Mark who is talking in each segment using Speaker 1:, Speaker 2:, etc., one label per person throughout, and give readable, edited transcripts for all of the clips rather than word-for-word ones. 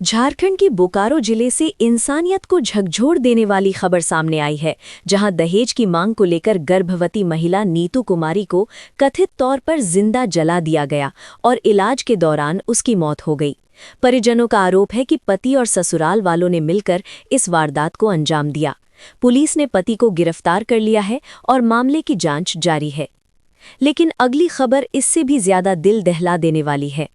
Speaker 1: झारखंड के बोकारो जिले से इंसानियत को झकझोर देने वाली खबर सामने आई है, जहां दहेज की मांग को लेकर गर्भवती महिला नीतू कुमारी को कथित तौर पर जिंदा जला दिया गया और इलाज के दौरान उसकी मौत हो गई। परिजनों का आरोप है कि पति और ससुराल वालों ने मिलकर इस वारदात को अंजाम दिया। पुलिस ने पति को गिरफ्तार कर लिया है और मामले की जांच जारी है। लेकिन अगली खबर इससे भी ज्यादा दिल दहला देने वाली है।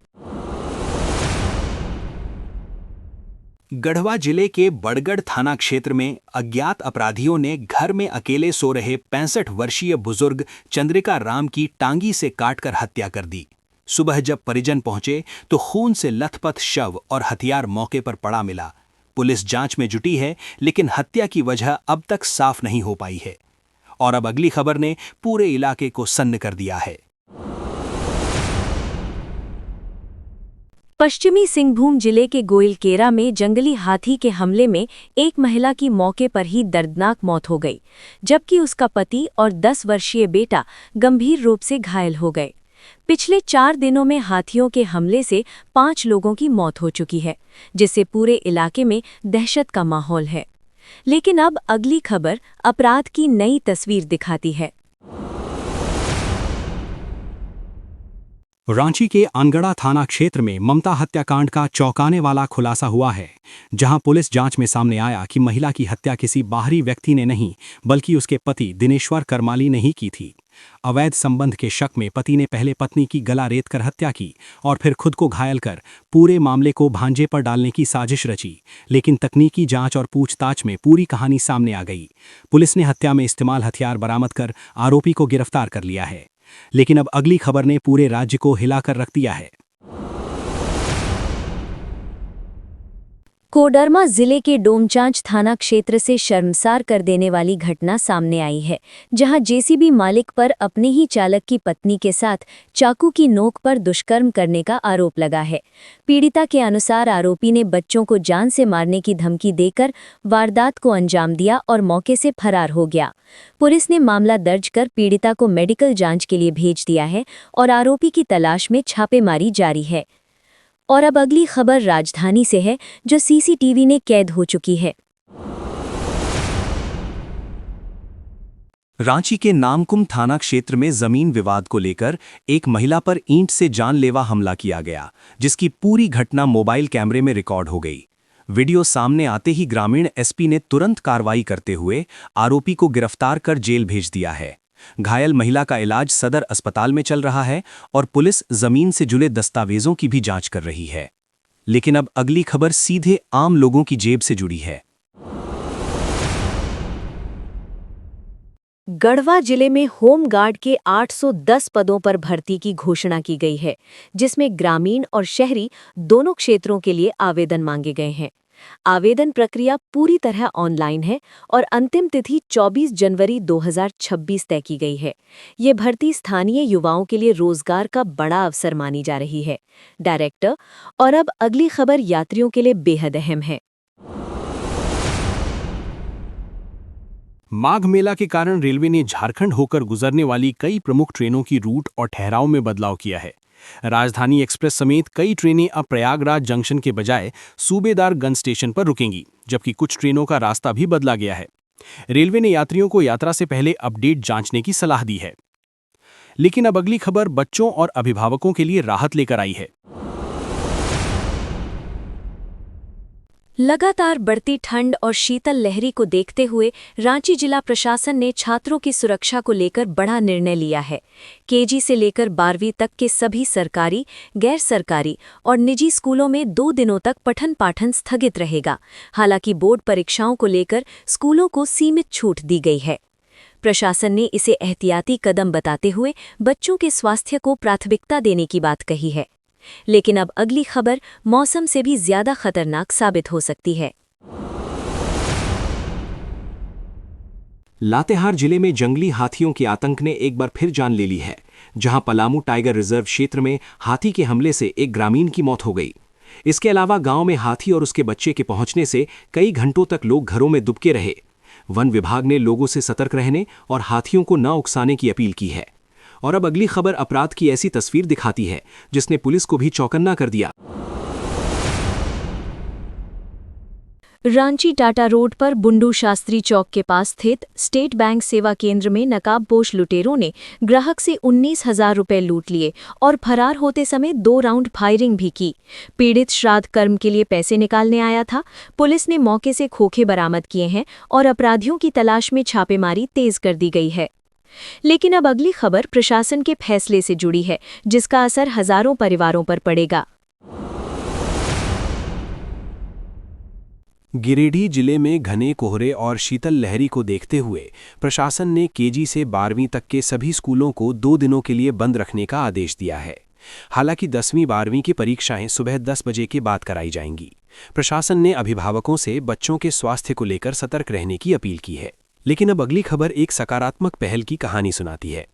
Speaker 2: गढ़वा जिले के बड़गढ़ थाना क्षेत्र में अज्ञात अपराधियों ने घर में अकेले सो रहे 65 वर्षीय बुजुर्ग चंद्रिका राम की टांगी से काटकर हत्या कर दी। सुबह जब परिजन पहुंचे तो खून से लथपथ शव और हथियार मौके पर पड़ा मिला। पुलिस जांच में जुटी है, लेकिन हत्या की वजह अब तक साफ नहीं हो पाई है। और अब अगली खबर ने पूरे इलाके को सन्न कर दिया है।
Speaker 1: पश्चिमी सिंहभूम जिले के गोइलकेरा में जंगली हाथी के हमले में एक महिला की मौके पर ही दर्दनाक मौत हो गई, जबकि उसका पति और 10 वर्षीय बेटा गंभीर रूप से घायल हो गए। पिछले 4 दिनों में हाथियों के हमले से 5 लोगों की मौत हो चुकी है, जिससे पूरे इलाके में दहशत का माहौल है। लेकिन अब अगली खबर अपराध की नई तस्वीर दिखाती है।
Speaker 2: रांची के अनगढ़ा थाना क्षेत्र में ममता हत्याकांड का चौंकाने वाला खुलासा हुआ है, जहां पुलिस जांच में सामने आया कि महिला की हत्या किसी बाहरी व्यक्ति ने नहीं, बल्कि उसके पति दिनेश्वर करमाली ने ही की थी। अवैध संबंध के शक में पति ने पहले पत्नी की गला रेतकर हत्या की और फिर खुद को घायल कर पूरे मामले को भांजे पर डालने की साजिश रची। लेकिन तकनीकी जांच और पूछताछ में पूरी कहानी सामने आ गई। पुलिस ने हत्या में इस्तेमाल हथियार बरामद कर आरोपी को गिरफ्तार कर लिया है। लेकिन अब अगली खबर ने पूरे राज्य को हिलाकर रख दिया है।
Speaker 1: कोडरमा जिले के डोमचांच थाना क्षेत्र से शर्मसार कर देने वाली घटना सामने आई है, जहां जेसीबी मालिक पर अपने ही चालक की पत्नी के साथ चाकू की नोक पर दुष्कर्म करने का आरोप लगा है। पीड़िता के अनुसार आरोपी ने बच्चों को जान से मारने की धमकी देकर वारदात को अंजाम दिया और मौके से फरार हो गया। पुलिस ने मामला दर्ज कर पीड़िता को मेडिकल जांच के लिए भेज दिया है और आरोपी की तलाश में छापेमारी जारी है। और अब अगली खबर राजधानी से है, जो सीसीटीवी ने कैद हो चुकी है।
Speaker 2: रांची के नामकुम थाना क्षेत्र में जमीन विवाद को लेकर एक महिला पर ईंट से जानलेवा हमला किया गया, जिसकी पूरी घटना मोबाइल कैमरे में रिकॉर्ड हो गई। वीडियो सामने आते ही ग्रामीण एसपी ने तुरंत कार्रवाई करते हुए आरोपी को गिरफ्तार कर जेल भेज दिया है। घायल महिला का इलाज सदर अस्पताल में चल रहा है और पुलिस जमीन से जुड़े दस्तावेजों की भी जांच कर रही है। लेकिन अब अगली खबर सीधे आम लोगों की जेब से जुड़ी है।
Speaker 1: गढ़वा जिले में होमगार्ड के 810 पदों पर भर्ती की घोषणा की गई है, जिसमें ग्रामीण और शहरी दोनों क्षेत्रों के लिए आवेदन मांगे गए हैं। आवेदन प्रक्रिया पूरी तरह ऑनलाइन है और अंतिम तिथि 24 जनवरी 2026 तय की गई है। ये भर्ती स्थानीय युवाओं के लिए रोजगार का बड़ा अवसर मानी जा रही है। डायरेक्टर। और अब अगली खबर यात्रियों के लिए बेहद अहम है।
Speaker 2: माघ मेला के कारण रेलवे ने झारखंड होकर गुजरने वाली कई प्रमुख ट्रेनों की रूट और ठहराव में बदलाव किया है। राजधानी एक्सप्रेस समेत कई ट्रेनें अब प्रयागराज जंक्शन के बजाय सूबेदारगंज स्टेशन पर रुकेंगी, जबकि कुछ ट्रेनों का रास्ता भी बदला गया है। रेलवे ने यात्रियों को यात्रा से पहले अपडेट जांचने की सलाह दी है। लेकिन अब अगली खबर बच्चों और अभिभावकों के लिए राहत लेकर आई है।
Speaker 1: लगातार बढ़ती ठंड और शीतल लहरी को देखते हुए रांची जिला प्रशासन ने छात्रों की सुरक्षा को लेकर बड़ा निर्णय लिया है। केजी से लेकर 12वीं तक के सभी सरकारी, गैर सरकारी और निजी स्कूलों में 2 दिनों तक पठन पाठन स्थगित रहेगा। हालांकि बोर्ड परीक्षाओं को लेकर स्कूलों को सीमित छूट दी गई है। प्रशासन ने इसे एहतियाती कदम बताते हुए बच्चों के स्वास्थ्य को प्राथमिकता देने की बात कही है। लेकिन अब अगली खबर मौसम से भी ज्यादा खतरनाक साबित हो सकती है।
Speaker 2: लातेहार जिले में जंगली हाथियों के आतंक ने एक बार फिर जान ले ली है, जहां पलामू टाइगर रिजर्व क्षेत्र में हाथी के हमले से एक ग्रामीण की मौत हो गई। इसके अलावा गांव में हाथी और उसके बच्चे के पहुंचने से कई घंटों तक लोग घरों में दुबके रहे। वन विभाग ने लोगों से सतर्क रहने और हाथियों को न उकसाने की अपील की है। और अब अगली खबर अपराध की ऐसी तस्वीर दिखाती है जिसने पुलिस को भी चौकन्ना कर दिया।
Speaker 1: रांची टाटा रोड पर बुंडू शास्त्री चौक के पास स्थित स्टेट बैंक सेवा केंद्र में नकाबपोश लुटेरों ने ग्राहक से 19,000 रुपए लूट लिए और फरार होते समय 2 राउंड फायरिंग भी की। पीड़ित श्राद्ध कर्म के लिए पैसे निकालने आया था। पुलिस ने मौके से खोखे बरामद किए हैं और अपराधियों की तलाश में छापेमारी तेज कर दी गई है। लेकिन अब अगली खबर प्रशासन के फैसले से जुड़ी है, जिसका असर हजारों परिवारों पर पड़ेगा।
Speaker 3: गिरिडीह जिले में घने कोहरे और शीतल लहरी को देखते हुए प्रशासन ने केजी से 12वीं तक के सभी स्कूलों को 2 दिनों के लिए बंद रखने का आदेश दिया है। हालांकि 10वीं 12वीं की परीक्षाएं सुबह 10 बजे के बाद कराई जाएंगी। प्रशासन ने अभिभावकों से बच्चों के स्वास्थ्य को लेकर सतर्क रहने की अपील की है। लेकिन अब अगली खबर एक सकारात्मक पहल की कहानी सुनाती है।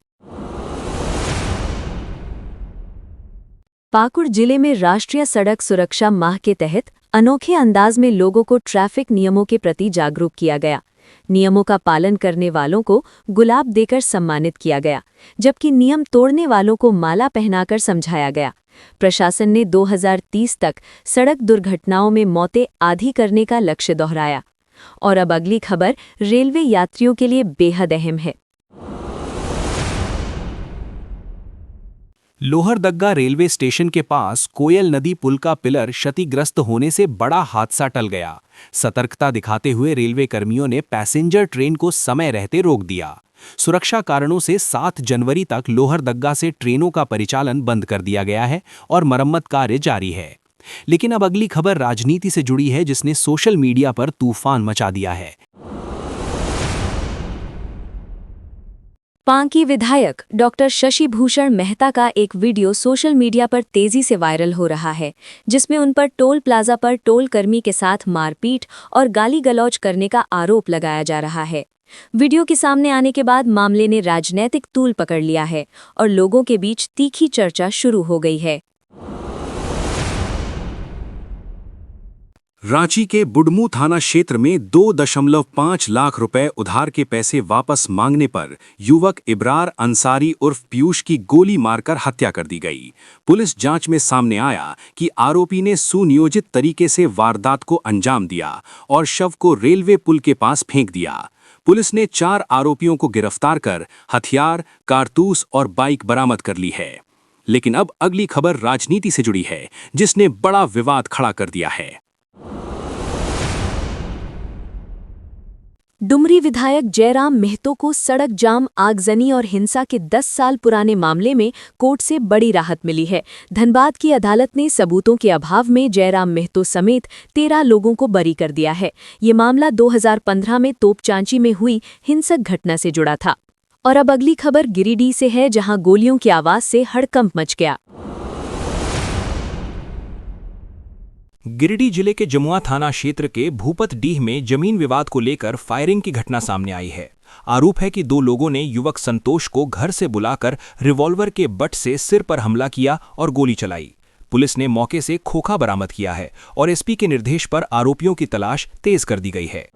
Speaker 1: पाकुड़ जिले में राष्ट्रीय सड़क सुरक्षा माह के तहत अनोखे अंदाज में लोगों को ट्रैफिक नियमों के प्रति जागरूक किया गया। नियमों का पालन करने वालों को गुलाब देकर सम्मानित किया गया, जबकि नियम तोड़ने वालों को माला पहनाकर समझाया गया। प्रशासन ने 2030 तक सड़क दुर्घटनाओं में मौतें आधी करने का लक्ष्य दोहराया। और अब अगली खबर रेलवे यात्रियों के लिए बेहद अहम है।
Speaker 3: लोहरदग्गा रेलवे स्टेशन के पास कोयल नदी पुल का पिलर क्षतिग्रस्त होने से बड़ा हादसा टल गया। सतर्कता दिखाते हुए रेलवे कर्मियों ने पैसेंजर ट्रेन को समय रहते रोक दिया। सुरक्षा कारणों से 7 जनवरी तक लोहरदग्गा से ट्रेनों का परिचालन बंद कर दिया गया है और मरम्मत कार्य जारी है। लेकिन अब अगली खबर राजनीति से जुड़ी है, जिसने सोशल मीडिया पर तूफान मचा दिया है।
Speaker 1: पांकी विधायक डॉक्टर शशि भूषण मेहता का एक वीडियो सोशल मीडिया पर तेजी से वायरल हो रहा है, जिसमें उन पर टोल प्लाजा पर टोल कर्मी के साथ मारपीट और गाली गलौज करने का आरोप लगाया जा रहा है। वीडियो के सामने आने के बाद मामले ने राजनैतिक तूल पकड़ लिया है और लोगों के बीच तीखी चर्चा शुरू हो गई है।
Speaker 2: रांची के बुडमू थाना क्षेत्र में 2.5 लाख रुपए उधार के पैसे वापस मांगने पर युवक इब्रार अंसारी उर्फ पीयूष की गोली मारकर हत्या कर दी गई। पुलिस जांच में सामने आया कि आरोपी ने सुनियोजित तरीके से वारदात को अंजाम दिया और शव को रेलवे पुल के पास फेंक दिया। पुलिस ने 4 आरोपियों को गिरफ्तार कर हथियार, कारतूस और बाइक बरामद कर ली है। लेकिन अब अगली खबर राजनीति से जुड़ी है, जिसने बड़ा विवाद खड़ा कर दिया है।
Speaker 1: डुमरी विधायक जयराम मेहतो को सड़क जाम, आगजनी और हिंसा के 10 साल पुराने मामले में कोर्ट से बड़ी राहत मिली है। धनबाद की अदालत ने सबूतों के अभाव में जयराम मेहतो समेत 13 लोगों को बरी कर दिया है। ये मामला 2015 में तोपचांची में हुई हिंसक घटना से जुड़ा था। और अब अगली खबर गिरिडीह से है, जहां गोलियों की आवाज से हड़कंप मच गया।
Speaker 3: गिरिडीह जिले के जमुआ थाना क्षेत्र के भूपतडीह में जमीन विवाद को लेकर फायरिंग की घटना सामने आई है। आरोप है कि 2 लोगों ने युवक संतोष को घर से बुलाकर रिवॉल्वर के बट से सिर पर हमला किया और गोली चलाई। पुलिस ने मौके से खोखा बरामद किया है और एसपी के निर्देश पर आरोपियों की तलाश तेज कर दी गई है।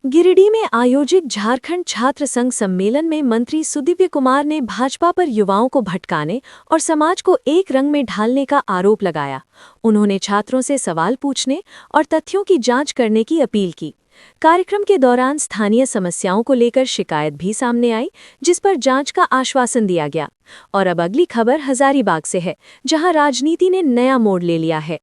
Speaker 1: गिरिडीह में आयोजित झारखंड छात्र संघ सम्मेलन में मंत्री सुदिव्य कुमार ने भाजपा पर युवाओं को भटकाने और समाज को एक रंग में ढालने का आरोप लगाया। उन्होंने छात्रों से सवाल पूछने और तथ्यों की जांच करने की अपील की। कार्यक्रम के दौरान स्थानीय समस्याओं को लेकर शिकायत भी सामने आई, जिस पर जांच का आश्वासन दिया गया। और अब अगली खबर हजारीबाग से है, जहां राजनीति ने नया मोड़ ले लिया है।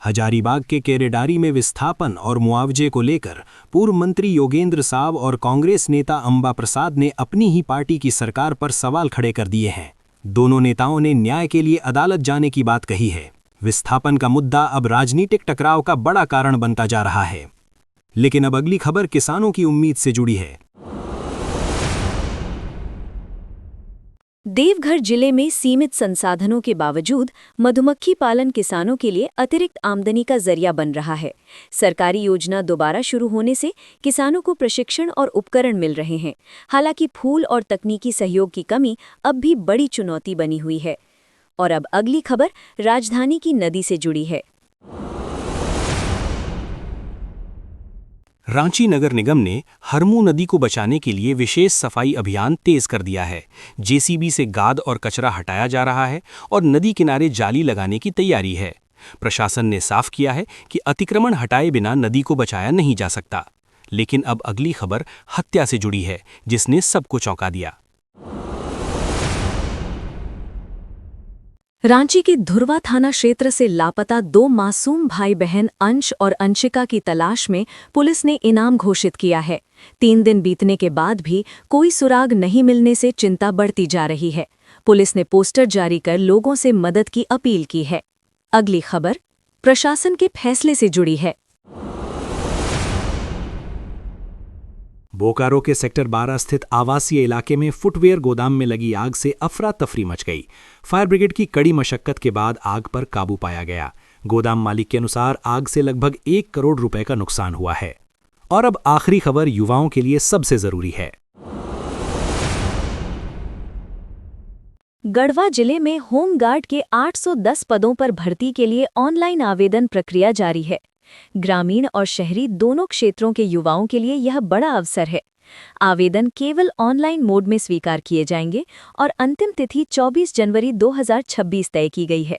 Speaker 3: हजारीबाग के केरेडारी में विस्थापन और मुआवजे को लेकर पूर्व मंत्री योगेंद्र साव और कांग्रेस नेता अंबा प्रसाद ने अपनी ही पार्टी की सरकार पर सवाल खड़े कर दिए हैं। दोनों नेताओं ने न्याय के लिए अदालत जाने की बात कही है। विस्थापन का मुद्दा अब राजनीतिक टकराव का बड़ा कारण बनता जा रहा है। लेकिन अब अगली खबर किसानों की उम्मीद से जुड़ी है।
Speaker 1: देवघर जिले में सीमित संसाधनों के बावजूद मधुमक्खी पालन किसानों के लिए अतिरिक्त आमदनी का जरिया बन रहा है। सरकारी योजना दोबारा शुरू होने से किसानों को प्रशिक्षण और उपकरण मिल रहे हैं। हालांकि फूल और तकनीकी सहयोग की कमी अब भी बड़ी चुनौती बनी हुई है। और अब अगली खबर राजधानी की नदी से जुड़ी है।
Speaker 3: रांची नगर निगम ने हरमू नदी को बचाने के लिए विशेष सफाई अभियान तेज कर दिया है। जेसीबी से गाद और कचरा हटाया जा रहा है और नदी किनारे जाली लगाने की तैयारी है। प्रशासन ने साफ किया है कि अतिक्रमण हटाए बिना नदी को बचाया नहीं जा सकता। लेकिन अब अगली खबर हत्या से जुड़ी है, जिसने सबको चौंका दिया।
Speaker 1: रांची के धुर्वा थाना क्षेत्र से लापता 2 मासूम भाई बहन अंश और अंशिका की तलाश में पुलिस ने इनाम घोषित किया है। 3 दिन बीतने के बाद भी कोई सुराग नहीं मिलने से चिंता बढ़ती जा रही है। पुलिस ने पोस्टर जारी कर लोगों से मदद की अपील की है। अगली खबर प्रशासन के फैसले से जुड़ी है।
Speaker 2: बोकारो के सेक्टर 12 स्थित आवासीय इलाके में फुटवेयर गोदाम में लगी आग से अफरा तफरी मच गई। फायर ब्रिगेड की कड़ी मशक्कत के बाद आग पर काबू पाया गया। गोदाम मालिक के अनुसार आग से लगभग 1 करोड़ रुपए का नुकसान हुआ है। और अब आखिरी खबर युवाओं के लिए सबसे जरूरी है।
Speaker 1: गढ़वा जिले में होमगार्ड के 810 पदों पर भर्ती के लिए ऑनलाइन आवेदन प्रक्रिया जारी है। ग्रामीण और शहरी दोनों क्षेत्रों के युवाओं के लिए यह बड़ा अवसर है। आवेदन केवल ऑनलाइन मोड में स्वीकार किए जाएंगे और अंतिम तिथि 24 जनवरी 2026 तय की गई है।